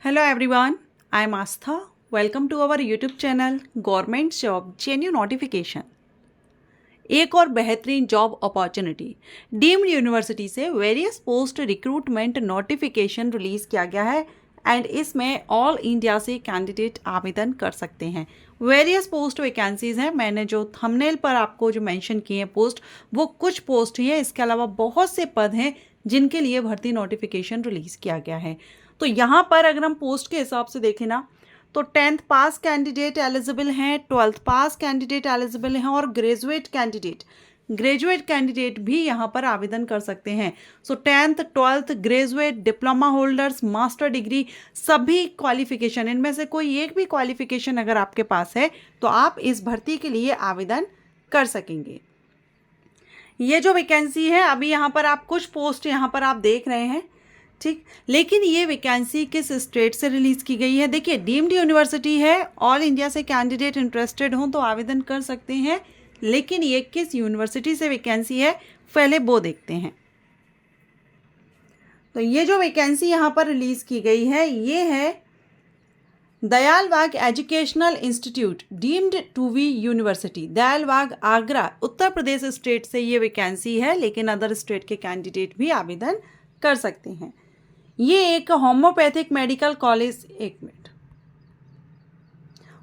Hello everyone, I am Astha. Welcome to our YouTube channel Government Job Genuine Notification. एक और बेहतरीन job opportunity deemed university से various post recruitment notification release किया गया है and इसमें ऑल इंडिया से कैंडिडेट आवेदन कर सकते हैं। वेरियस पोस्ट वैकेंसीज हैं। मैंने जो थंबनेल पर आपको जो मेंशन किए हैं पोस्ट, वो कुछ पोस्ट ही है। इसके अलावा बहुत से पद हैं जिनके लिए भर्ती नोटिफिकेशन रिलीज किया गया है। तो यहाँ पर अगर हम पोस्ट के हिसाब से देखें ना, तो 10th पास कैंडिडेट एलिजिबल हैं, 12th पास कैंडिडेट एलिजिबल हैं और ग्रेजुएट कैंडिडेट भी यहाँ पर आवेदन कर सकते हैं। सो 10th 12th graduate, diploma holders, master degree, सभी क्वालिफिकेशन, इनमें से कोई एक भी क्वालिफिकेशन अगर आपके पास है तो आप इस भर्ती के लिए आवेदन कर सकेंगे। ये जो वैकेंसी है, अभी यहाँ पर आप कुछ पोस्ट यहाँ पर आप देख रहे हैं, ठीक, लेकिन ये वैकेंसी किस स्टेट से रिलीज की गई है? देखिए, डीम्ड यूनिवर्सिटी है, ऑल इंडिया से कैंडिडेट इंटरेस्टेड हों तो आवेदन कर सकते हैं, लेकिन ये किस यूनिवर्सिटी से वैकेंसी है पहले वो देखते हैं। तो ये जो वैकेंसी यहाँ पर रिलीज की गई है, ये है Dayal Bagh educational institute deemed to be university, Dayal Bagh, Agra, Uttar Pradesh state से ये वैकेंसी है, लेकिन अदर स्टेट के कैंडिडेट भी आवेदन कर सकते हैं। ये एक homeopathic medical college,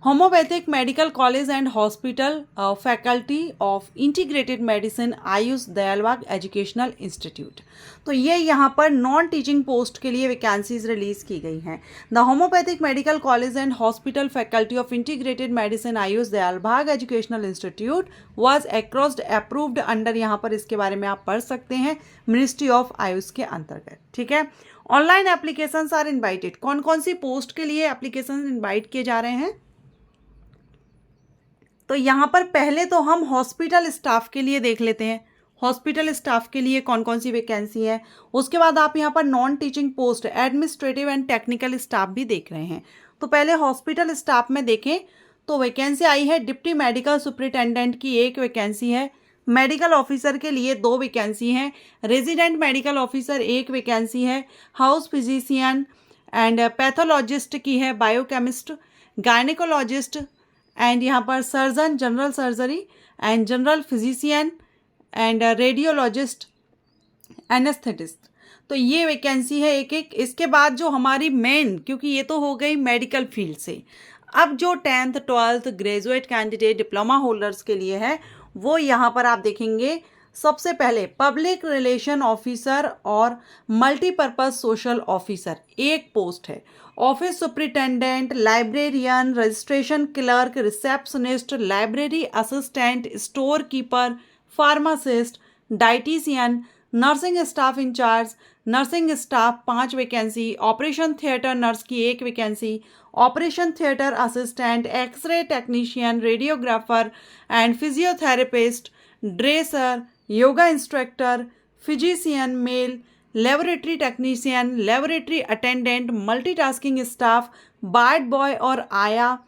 homeopathic medical college and hospital faculty of integrated medicine Ayush Dayalbagh educational institute. तो ये यहाँ पर नॉन टीचिंग पोस्ट के लिए वैकेंसीज रिलीज की गई हैं। The homeopathic medical college and hospital faculty of integrated medicine Ayush Dayalbagh educational institute was across approved under, यहाँ पर इसके बारे में आप पढ़ सकते हैं, मिनिस्ट्री ऑफ आयुष के अंतर्गत। ठीक है, ऑनलाइन एप्लीकेशंस आर इनवाइटेड। कौन कौन सी पोस्ट के लिए एप्लीकेशन इनवाइट किए जा रहे हैं? तो यहाँ पर पहले तो हम हॉस्पिटल स्टाफ के लिए देख लेते हैं, हॉस्पिटल स्टाफ के लिए कौन कौन सी वैकेंसी है। उसके बाद आप यहाँ पर non teaching post, administrative and technical staff भी देख रहे हैं। तो पहले हॉस्पिटल स्टाफ में देखें तो वैकेंसी आई है, डिप्टी मेडिकल सुपरिटेंडेंट की एक वैकेंसी है, मेडिकल ऑफिसर के लिए 2 वैकेंसी हैं, रेजिडेंट मेडिकल ऑफिसर 1 वैकेंसी है, हाउस फिजिशियन एंड पैथोलॉजिस्ट की है, बायोकेमिस्ट, गायनेकोलॉजिस्ट एंड यहाँ पर surgeon, general surgery and general physician and radiologist, anaesthetist. तो ये वैकेंसी है एक एक। इसके बाद जो हमारी मेन, क्योंकि ये तो हो गई मेडिकल फील्ड से, अब जो 10th 12th graduate candidate, diploma holders के लिए है, वो यहाँ पर आप देखेंगे। सबसे पहले पब्लिक रिलेशन ऑफिसर और मल्टीपर्पज सोशल ऑफिसर एक पोस्ट है, office superintendent, librarian, registration clerk, receptionist, library assistant, store keeper, pharmacist, dietitian, nursing staff incharge, nursing staff 5 vacancy, operation theatre nurse की 1 vacancy, operation theatre assistant, X ray technician, radiographer and physiotherapist, dresser, yoga instructor, physician male, laboratory technician, laboratory attendant, multitasking staff, ward boy और आया,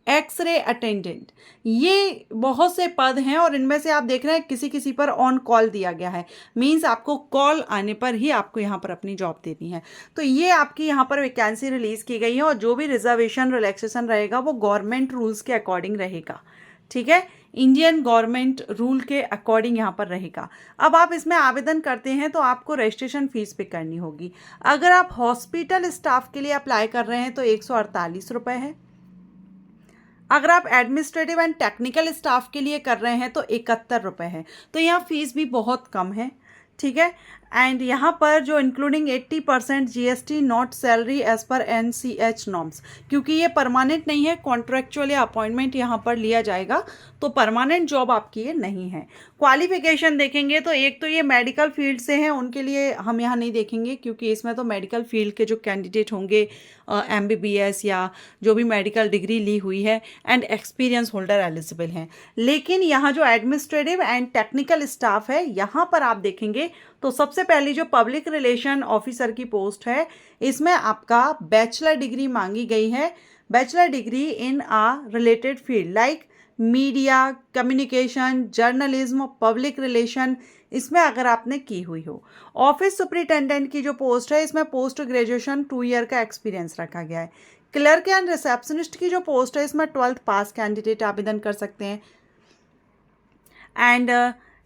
x ray attendant. ये बहुत से पद हैं और इनमें से आप देख रहे हैं किसी किसी पर ऑन कॉल दिया गया है, मींस आपको कॉल आने पर ही आपको यहाँ पर अपनी जॉब देनी है। तो ये आपकी यहाँ पर वैकेंसी रिलीज की गई है और जो भी रिजर्वेशन रिलैक्सेशन रहेगा वो गवर्नमेंट रूल्स के अकॉर्डिंग रहेगा। ठीक है, इंडियन गवर्नमेंट रूल के अकॉर्डिंग यहाँ पर रहेगा। अब आप इसमें आवेदन करते हैं तो आपको रजिस्ट्रेशन फीस पे करनी होगी। अगर आप हॉस्पिटल स्टाफ के लिए अप्लाई कर रहे हैं तो 148 रुपये है। अगर आप एडमिनिस्ट्रेटिव एंड टेक्निकल स्टाफ के लिए कर रहे हैं तो 71 रुपये है। तो यहाँ फीस भी बहुत कम है। ठीक है, एंड यहाँ पर जो including 80% GST not salary as per NCH norms, क्योंकि ये परमानेंट नहीं है, कॉन्ट्रैक्चुअल या अपॉइंटमेंट यहाँ पर लिया जाएगा, तो परमानेंट जॉब आपकी ये नहीं है। क्वालिफिकेशन देखेंगे तो एक तो ये मेडिकल फील्ड से हैं, उनके लिए हम यहाँ नहीं देखेंगे, क्योंकि इसमें तो मेडिकल फील्ड के जो कैंडिडेट होंगे MBBS या जो भी मेडिकल डिग्री ली हुई है एंड एक्सपीरियंस होल्डर एलिजिबल हैं। लेकिन यहाँ जो एडमिनिस्ट्रेटिव एंड टेक्निकल स्टाफ है, यहाँ पर आप देखेंगे तो सबसे पहली जो पब्लिक रिलेशन ऑफिसर की पोस्ट है, इसमें आपका बैचलर डिग्री मांगी गई है, bachelor degree in a related field like media, communication, journalism, public relation, इसमें अगर आपने की हुई हो। ऑफिस सुपरिटेंडेंट की जो पोस्ट है इसमें पोस्ट ग्रेजुएशन 2 ईयर का एक्सपीरियंस रखा गया है। क्लर्क एंड रिसेप्शनिस्ट की जो पोस्ट है इसमें 12th पास कैंडिडेट आवेदन कर सकते हैं। एंड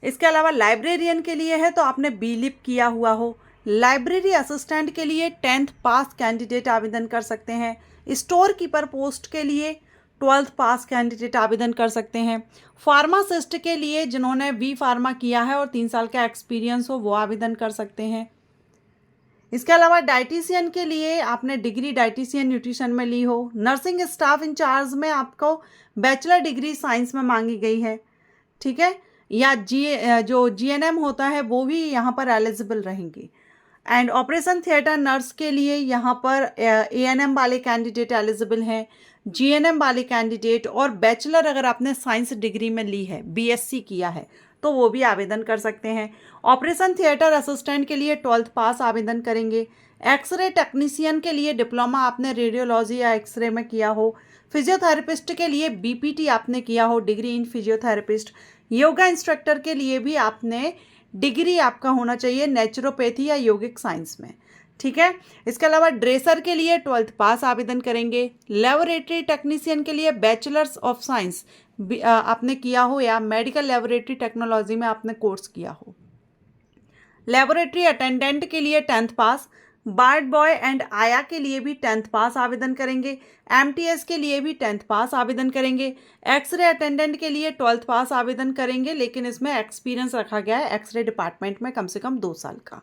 इसके अलावा लाइब्रेरियन के लिए है तो आपने बीलिप किया हुआ हो। लाइब्रेरी असिस्टेंट के लिए 10th पास कैंडिडेट आवेदन कर सकते हैं। स्टोर कीपर पोस्ट के लिए 12th पास कैंडिडेट आवेदन कर सकते हैं। फार्मासिस्ट के लिए जिन्होंने बी फार्मा किया है और 3 साल का एक्सपीरियंस हो वो आवेदन कर सकते हैं। इसके अलावा डाइटिशियन के लिए आपने डिग्री डाइटिशियन न्यूट्रिशन में ली हो। नर्सिंग स्टाफ इंचार्ज में आपको बैचलर डिग्री साइंस में मांगी गई है, ठीक है, या जो जीएनएम होता है वो भी यहाँ पर एलिजिबल रहेंगी। एंड ऑपरेशन थिएटर नर्स के लिए यहाँ पर एएनएम वाले कैंडिडेट एलिजिबल हैं, जीएनएम वाले कैंडिडेट, और बैचलर अगर आपने साइंस डिग्री में ली है, बीएससी किया है, तो वो भी आवेदन कर सकते हैं। ऑपरेशन थिएटर असिस्टेंट के लिए 12th पास आवेदन करेंगे। एक्सरे टेक्नीशियन के लिए डिप्लोमा आपने रेडियोलॉजी या एक्सरे में किया हो। फिजियोथेरेपिस्ट के लिए बीपीटी आपने किया हो, degree in physiotherapist. Yoga instructor के लिए भी आपने डिग्री आपका होना चाहिए नेचुरोपैथी या योगिक साइंस में, ठीक है। इसके अलावा ड्रेसर के लिए 12th पास आवेदन करेंगे। लेबोरेटरी टेक्नीशियन के लिए बैचलर्स ऑफ साइंस आपने किया हो या मेडिकल लेबोरेटरी टेक्नोलॉजी में आपने कोर्स किया हो। लेबोरेटरी अटेंडेंट के लिए 10th pass. Board boy and आया के लिए भी 10th पास आवेदन करेंगे। एमटीएस के लिए भी 10th पास आवेदन करेंगे। एक्सरे अटेंडेंट के लिए 12th पास आवेदन करेंगे, लेकिन इसमें एक्सपीरियंस रखा गया है एक्सरे डिपार्टमेंट में कम से कम 2 साल का।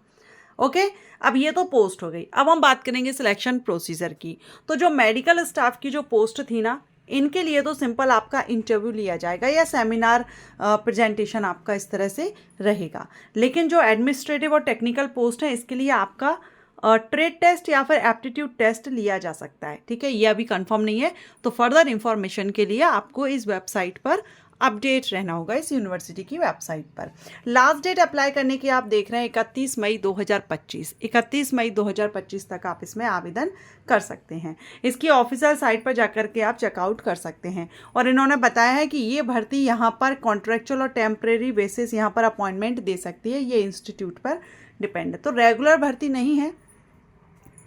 ओके, अब ये तो पोस्ट हो गई। अब हम बात करेंगे सिलेक्शन प्रोसीजर की। तो जो मेडिकल स्टाफ की जो पोस्ट थी ना, इनके लिए तो सिंपल आपका इंटरव्यू लिया जाएगा या सेमिनार प्रेजेंटेशन आपका इस तरह से रहेगा। लेकिन जो एडमिनिस्ट्रेटिव और टेक्निकल पोस्ट है इसके लिए आपका ट्रेड टेस्ट या फिर एप्टीट्यूड टेस्ट लिया जा सकता है, ठीक है। ये अभी कंफर्म नहीं है, तो फर्दर इंफॉर्मेशन के लिए आपको इस वेबसाइट पर अपडेट रहना होगा, इस यूनिवर्सिटी की वेबसाइट पर। लास्ट डेट अप्लाई करने की आप देख रहे हैं 31 मई 2025। 31 मई 2025 तक आप इसमें आवेदन कर सकते हैं। इसकी ऑफिशियल साइट पर जाकर के आप चेकआउट कर सकते हैं। और इन्होंने बताया है कि ये भर्ती यहाँ पर कॉन्ट्रेक्चुअल और टेम्परेरी बेसिस यहाँ पर अपॉइंटमेंट दे सकती है, ये इंस्टीट्यूट पर डिपेंड है, तो रेगुलर भर्ती नहीं है,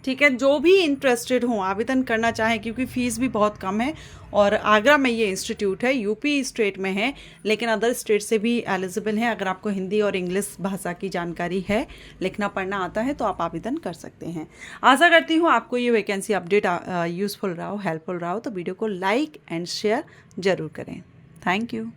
ठीक है। जो भी इंटरेस्टेड हों आवेदन करना चाहें, क्योंकि फ़ीस भी बहुत कम है और आगरा में ये इंस्टीट्यूट है, यूपी स्टेट में है, लेकिन अदर स्टेट से भी एलिजिबल है। अगर आपको हिंदी और इंग्लिश भाषा की जानकारी है, लिखना पढ़ना आता है, तो आप आवेदन कर सकते हैं। आशा करती हूँ आपको ये वैकेंसी अपडेट यूज़फुल रहा हो, हेल्पफुल रहा हो, तो वीडियो को लाइक एंड शेयर ज़रूर करें। Thank you.